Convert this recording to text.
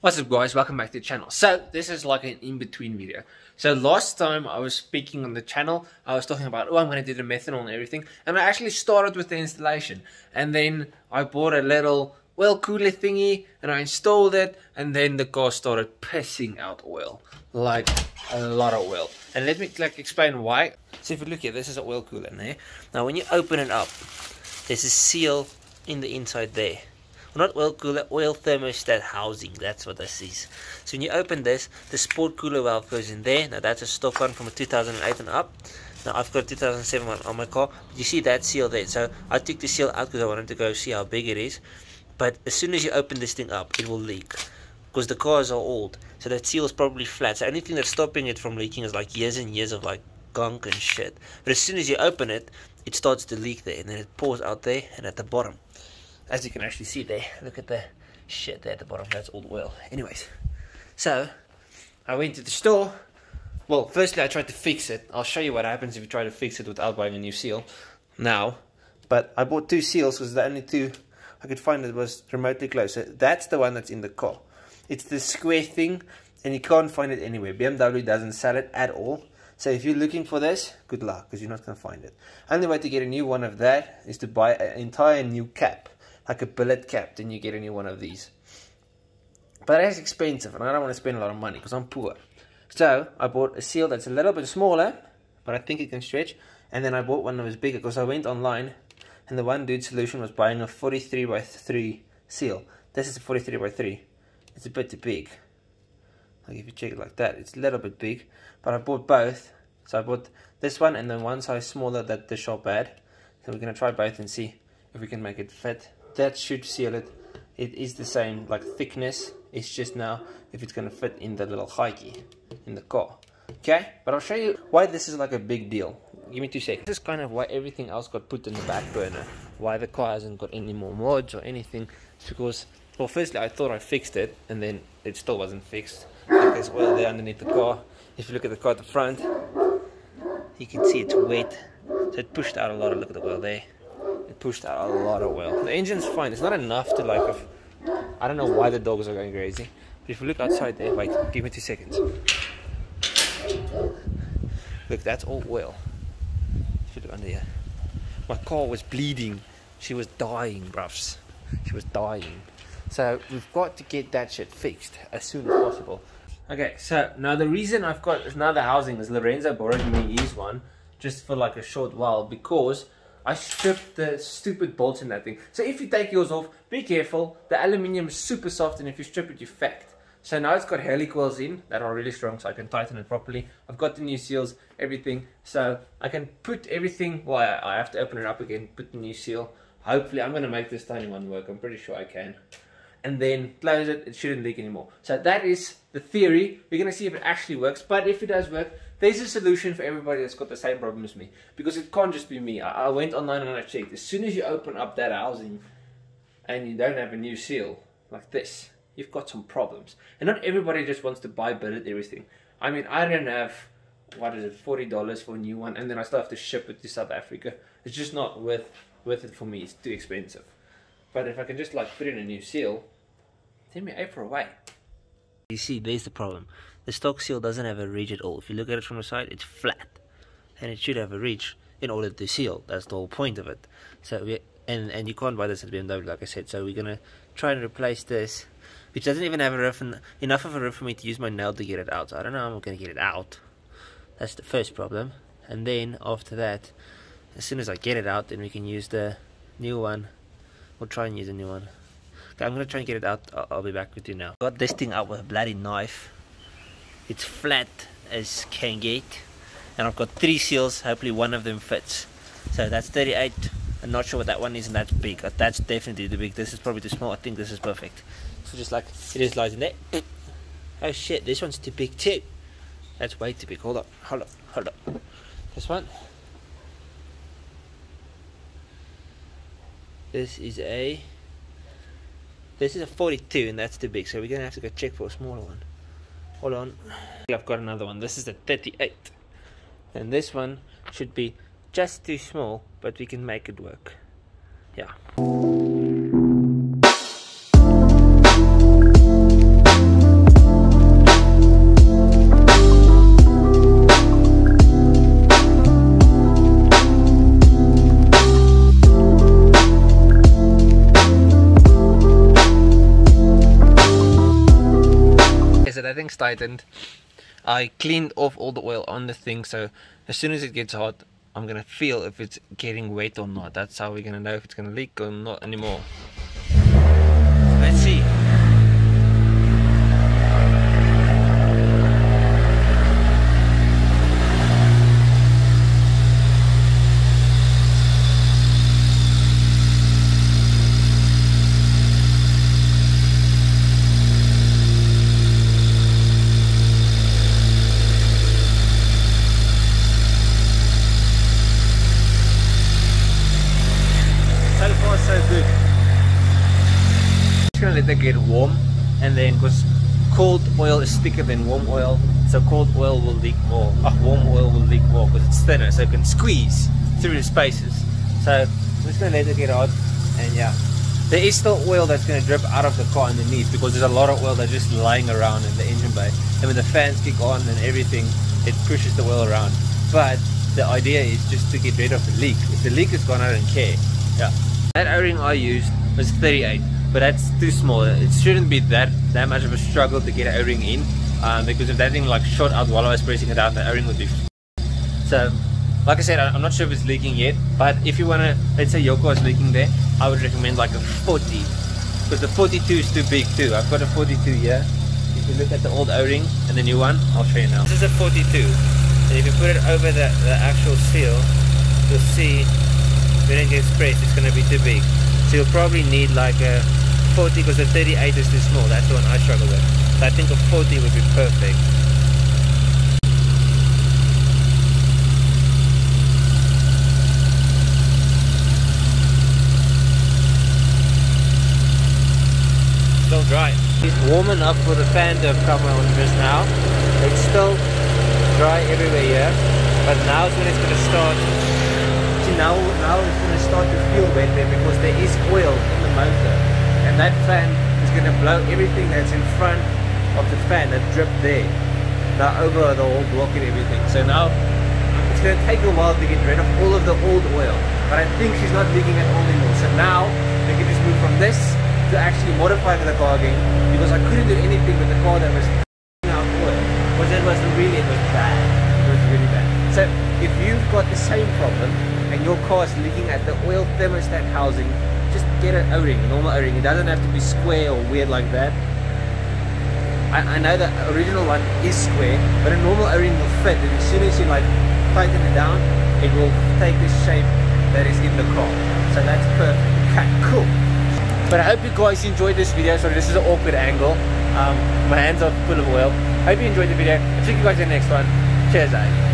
What's up guys, welcome back to the channel. So this is like an in-between video. So last time I was speaking on the channel, I was talking about, I'm going to do the methanol and everything, and I actually started with the installation, and then I bought a little oil cooler thingy and I installed it, and then the car started pissing out oil, like a lot of oil. And let me explain why. So if you look here, this is an oil cooler there. Now when you open it up, there's a seal in the inside there. Well, not oil cooler, oil thermostat housing, that's what this is. So when you open this, the sport cooler valve goes in there. Now that's a stock one from a 2008 and up. Now I've got a 2007 one on my car, but you see that seal there. So I took the seal out because I wanted to go see how big it is. But as soon as you open this thing up, it will leak, because the cars are old, so that seal is probably flat. So anything that's stopping it from leaking is like years and years of like gunk and shit. But as soon as you open it, it starts to leak there, and then it pours out there and at the bottom. As you can actually see there, look at the shit there at the bottom, that's all oil. Anyways, so I went to the store. Well, firstly I tried to fix it. I'll show you what happens if you try to fix it without buying a new seal now. But I bought two seals because the only two I could find that was remotely close. So that's the one that's in the car. It's the square thing, and you can't find it anywhere. BMW doesn't sell it at all. So if you're looking for this, good luck, because you're not going to find it. Only way to get a new one of that is to buy an entire new cap, like a billet cap, then you get a new one of these. But it's expensive, and I don't want to spend a lot of money because I'm poor. So I bought a seal that's a little bit smaller, but I think it can stretch. And then I bought one that was bigger because I went online, and the one dude's solution was buying a 43x3 seal. This is a 43x3. It's a bit too big. Like if you check it like that, it's a little bit big. But I bought both. So I bought this one and then one size smaller that the shop had. So we're going to try both and see if we can make it fit. That should seal it. It is the same like thickness. It's just now if it's going to fit in the little hikey in the car. Okay, but I'll show you why this is like a big deal. Give me 2 seconds. This is kind of why everything else got put in the back burner. Why the car hasn't got any more mods or anything. It's because, well, firstly I thought I fixed it, and then it still wasn't fixed. Like there's oil there underneath the car. If you look at the car at the front, you can see it's wet. So it pushed out a lot of, look at the oil there. It pushed out a lot of oil. The engine's fine. It's not enough to like, I don't know why the dogs are going crazy. But if you look outside there, wait, give me 2 seconds. Look, that's all oil. If you look under here. My car was bleeding. She was dying, bruv. She was dying. So we've got to get that shit fixed as soon as possible. Okay, so now the reason I've got another housing is Lorenzo borrowed me his one just for like a short while because I stripped the stupid bolts in that thing. So if you take yours off, be careful. The aluminium is super soft, and if you strip it, you're fucked. So now it's got helicoils in that are really strong, so I can tighten it properly. I've got the new seals, everything, so I can put everything. Well, I have to open it up again, put the new seal. Hopefully I'm going to make this tiny one work. I'm pretty sure I can. And then close it. It shouldn't leak anymore. So that is the theory. We're going to see if it actually works. But if it does work, there's a solution for everybody that's got the same problem as me. Because it can't just be me. I went online and I checked. As soon as you open up that housing and you don't have a new seal like this, you've got some problems. And not everybody just wants to buy billet everything. I mean, I don't have, what is it, $40 for a new one, and then I still have to ship it to South Africa. It's just not worth it for me. It's too expensive. But if I can just like put in a new seal, then we're for away. You see, there's the problem. The stock seal doesn't have a ridge at all. If you look at it from the side, it's flat, and it should have a ridge in order to seal. That's the whole point of it. So and you can't buy this at BMW, like I said. So we're gonna try and replace this, which doesn't even have a roof, enough of a roof for me to use my nail to get it out. So I don't know how I'm going to get it out. That's the first problem. And then after that, as soon as I get it out, then we can use the new one. We'll try and use a new one. Okay, I'm going to try and get it out. I'll be back with you now. Got this thing out with a bloody knife. It's flat as can get. And I've got 3 seals. Hopefully one of them fits. So that's 38. I'm not sure what that one is, and that's big. That's definitely too big. This is probably too small. I think this is perfect. So just like it is lies in there. Oh shit, this one's too big too. That's way too big. Hold up. This one. This is a 42, and that's too big. So we're gonna have to go check for a smaller one. Hold on. I've got another one. This is a 38. And this one should be just too small, but we can make it work. Yeah. so that thing's tightened. I cleaned off all the oil on the thing, so as soon as it gets hot, I'm gonna feel if it's getting wet or not. That's how we're gonna know if it's gonna leak or not anymore. Let's see. So good. Just gonna let that get warm, and then because cold oil is thicker than warm oil, so cold oil will leak more. Warm oil will leak more because it's thinner, so it can squeeze through the spaces. So I'm just gonna let it get hot, and yeah, there is still oil that's gonna drip out of the car underneath because there's a lot of oil that's just lying around in the engine bay. And when the fans kick on and everything, it pushes the oil around. But the idea is just to get rid of the leak. If the leak is gone, I don't care. Yeah. That O-ring I used was 38, but that's too small. It shouldn't be that much of a struggle to get an O-ring in, because if that thing like shot out while I was pressing it out, the O-ring would be so. Like I said, I'm not sure if it's leaking yet, but if you wanna, let's say your car is leaking there, I would recommend like a 40, because the 42 is too big too. I've got a 42 here. If you look at the old O-ring and the new one, I'll show you now. This is a 42, and if you put it over the actual seal, you'll see when it gets pressed, it's going to be too big. So you'll probably need like a 40, because the 38 is too small. That's the one I struggle with. So I think a 40 would be perfect. Still dry. It's warm enough for the fan to have come on just now. It's still dry everywhere here, but now is when it's going to start. Now it's going to start to feel wet there because there is oil in the motor, and that fan is going to blow everything that's in front of the fan that dripped there now over the whole block and everything. So now it's going to take a while to get rid of all of the old oil, but I think she's not leaking at all anymore. So now we can just move from this to actually modifying the car again, because I couldn't do anything with the car that was out oil, because it was bad. It was really bad. So if you've got the same problem and your car is leaking at the oil thermostat housing, just get an O-ring, a normal O-ring. It doesn't have to be square or weird like that. I know the original one is square, but a normal O-ring will fit, and as soon as you like tighten it down, it will take the shape that is in the car. So that's perfect. Okay, cool. But I hope you guys enjoyed this video. Sorry, this is an awkward angle. My hands are full of oil. Hope you enjoyed the video. I'll see you guys in the next one. Cheers, eh?